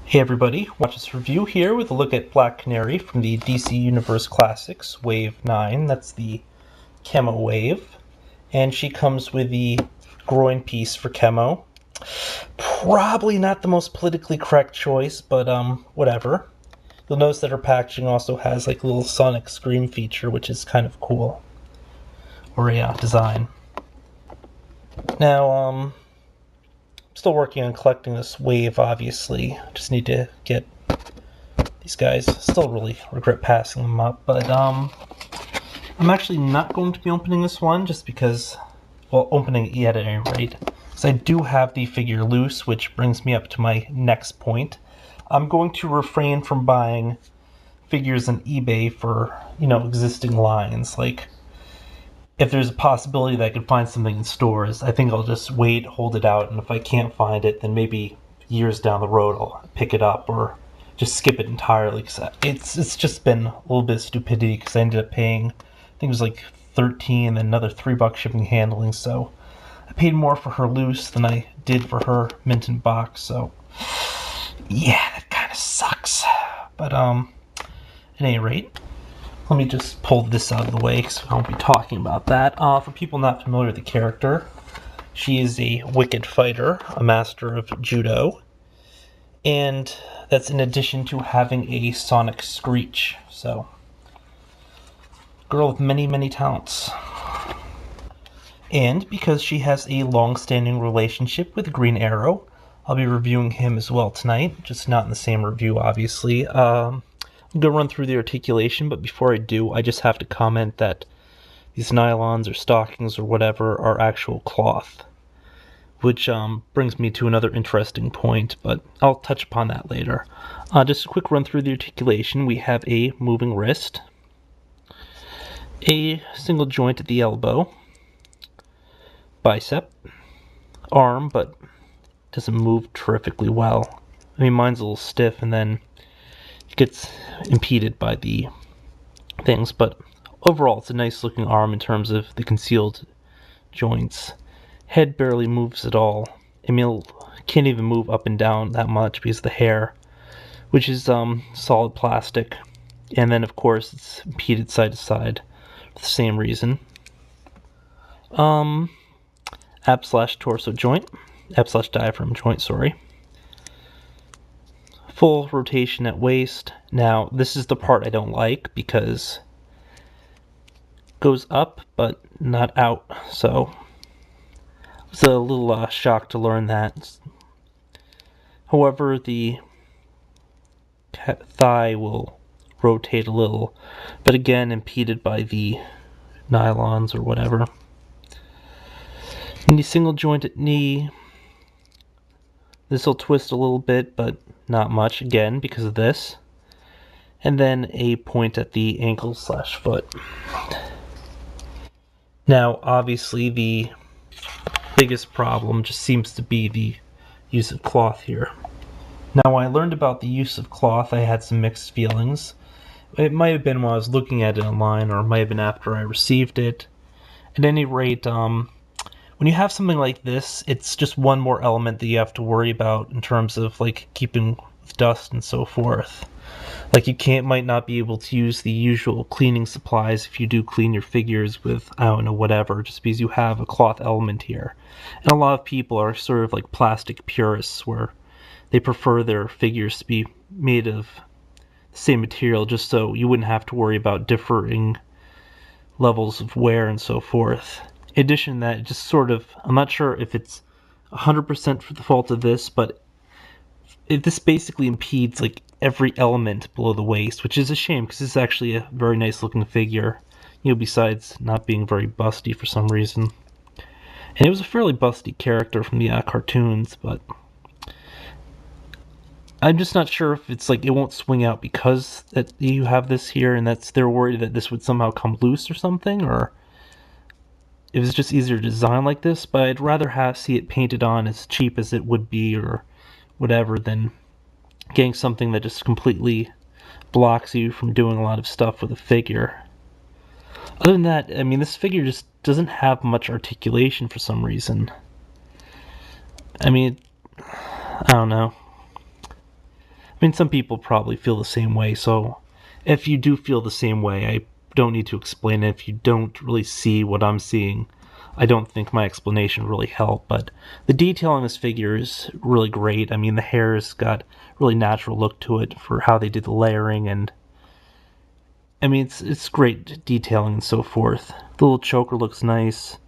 Hey everybody, watch this review here with a look at Black Canary from the DC Universe Classics Wave 9. That's the Chemo wave. And she comes with the groin piece for Chemo. Probably not the most politically correct choice, but whatever. You'll notice that her packaging also has like a little sonic scream feature, which is kind of cool. Or a design. Now, still working on collecting this wave, obviously. Just need to get these guys. Still really regret passing them up, but I'm actually not going to be opening this one just because, well, opening it yet at any rate, because I do have the figure loose, which brings me up to my next point. I'm going to refrain from buying figures on eBay for, existing lines. Like, if there's a possibility that I could find something in stores, I think I'll just wait, hold it out, and if I can't find it, then maybe years down the road I'll pick it up or just skip it entirely. Cause it's just been a little bit of stupidity because I ended up paying, I think it was like $13 and then another $3 shipping and handling. So I paid more for her loose than I did for her mint in box. So yeah, that kind of sucks. But at any rate, let me just pull this out of the way because I won't be talking about that. For people not familiar with the character, she is a wicked fighter, a master of judo, and that's in addition to having a sonic screech. So, girl with many, many talents. And because she has a long-standing relationship with Green Arrow, I'll be reviewing him as well tonight, just not in the same review, obviously. I'm going to run through the articulation, but before I do, I just have to comment that these nylons or stockings or whatever are actual cloth, which brings me to another interesting point, but I'll touch upon that later. Just a quick run through the articulation. We have a moving wrist, a single joint at the elbow, bicep, arm, but doesn't move terrifically well. I mean, mine's a little stiff, and then it gets impeded by the things, but overall it's a nice looking arm in terms of the concealed joints. Head barely moves at all. Emil can't even move up and down that much because of the hair, which is solid plastic, and then of course it's impeded side to side for the same reason. Ab/torso joint, ab/diaphragm joint, sorry. Full rotation at waist. Now, this is the part I don't like because it goes up but not out, so I was a little shocked to learn that. However, the thigh will rotate a little, but again impeded by the nylons or whatever. And the single jointed knee, this will twist a little bit, but not much, again, because of this. And then a point at the ankle/foot. Now, obviously, the biggest problem just seems to be the use of cloth here. Now, when I learned about the use of cloth, I had some mixed feelings. It might have been when I was looking at it online, or it might have been after I received it. At any rate, when you have something like this, it's just one more element that you have to worry about in terms of like keeping with dust and so forth. Like you might not be able to use the usual cleaning supplies if you do clean your figures with, I don't know, whatever, just because you have a cloth element here. And a lot of people are sort of like plastic purists where they prefer their figures to be made of the same material just so you wouldn't have to worry about differing levels of wear and so forth. In addition to that, it just sort of, I'm not sure if it's 100% for the fault of this, but this basically impedes like every element below the waist, which is a shame because it's actually a very nice looking figure, besides not being very busty for some reason. And it was a fairly busty character from the cartoons, but I'm just not sure if it's like it won't swing out because that you have this here and they're worried that this would somehow come loose or something, or it was just easier to design like this, but I'd rather see it painted on as cheap as it would be or whatever than getting something that just completely blocks you from doing a lot of stuff with a figure. Other than that, I mean, this figure just doesn't have much articulation for some reason. I mean, I don't know. mean, some people probably feel the same way, so if you do feel the same way, I don't need to explain it. If you don't really see what I'm seeing, I don't think my explanation really helped, but the detail on this figure is really great. I mean, the hair's got really natural look to it for how they did the layering, and I mean, it's great detailing and so forth. The little choker looks nice.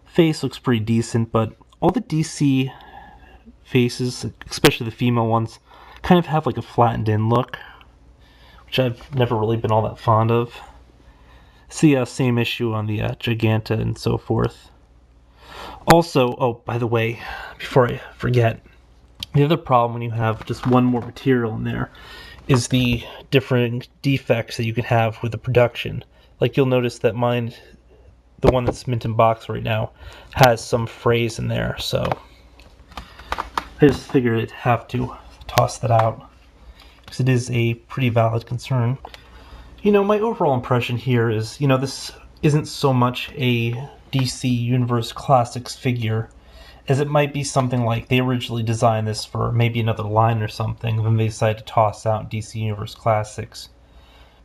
Face looks pretty decent, but all the DC faces, especially the female ones, kind of have like a flattened in look, which I've never really been all that fond of. It's the same issue on the Giganta and so forth. Also, oh, by the way, before I forget, the other problem when you have just one more material in there is the different defects that you can have with the production. Like you'll notice that mine, the one that's mint in box right now, has some frays in there, so I just figured I'd have to toss that out, because it is a pretty valid concern. You know, my overall impression here is, you know, this isn't so much a DC Universe Classics figure as it might be something like they originally designed this for maybe another line or something, and then they decided to toss out DC Universe Classics.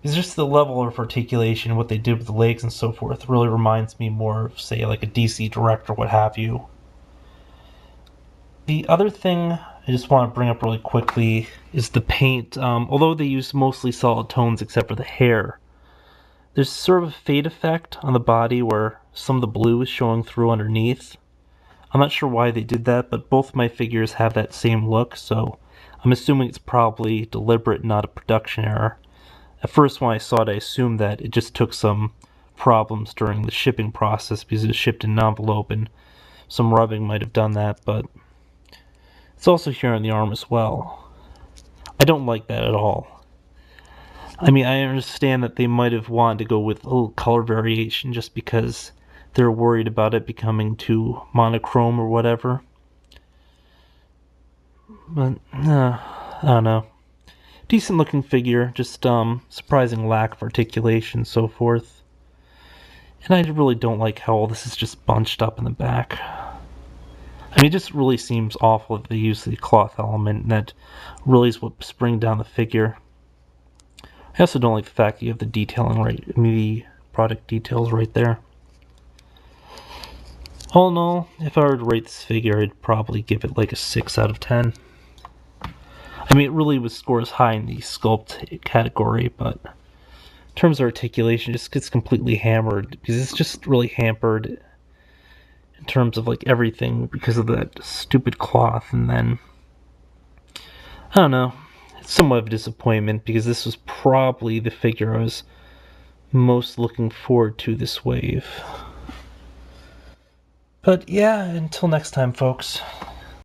It's just the level of articulation, what they did with the legs and so forth, really reminds me more of, say, like a DC Direct or what have you. The other thing I just want to bring up really quickly is the paint. Although they use mostly solid tones except for the hair, there's sort of a fade effect on the body where some of the blue is showing through underneath. I'm not sure why they did that, but both my figures have that same look, so I'm assuming it's probably deliberate, not a production error. At first when I saw it, I assumed that it just took some problems during the shipping process because it was shipped in an envelope and some rubbing might have done that, but it's also here on the arm as well. I don't like that at all. I mean, I understand that they might have wanted to go with a little color variation just because they're worried about it becoming too monochrome or whatever. But, I don't know. Decent looking figure, just surprising lack of articulation and so forth. And I really don't like how all this is just bunched up in the back. I mean, it just really seems awful that they use the cloth element, and that really is what's bringing down the figure. I also don't like the fact that you have the detailing right, I mean, the product details right there. All in all, if I were to rate this figure, I'd probably give it like a 6 out of 10. I mean, it really would score as high in the sculpt category, but in terms of articulation, it just gets completely hammered, because it's just really hampered in terms of like everything because of that stupid cloth. And then I don't know, it's somewhat of a disappointment because this was probably the figure I was most looking forward to this wave. But yeah, until next time, folks.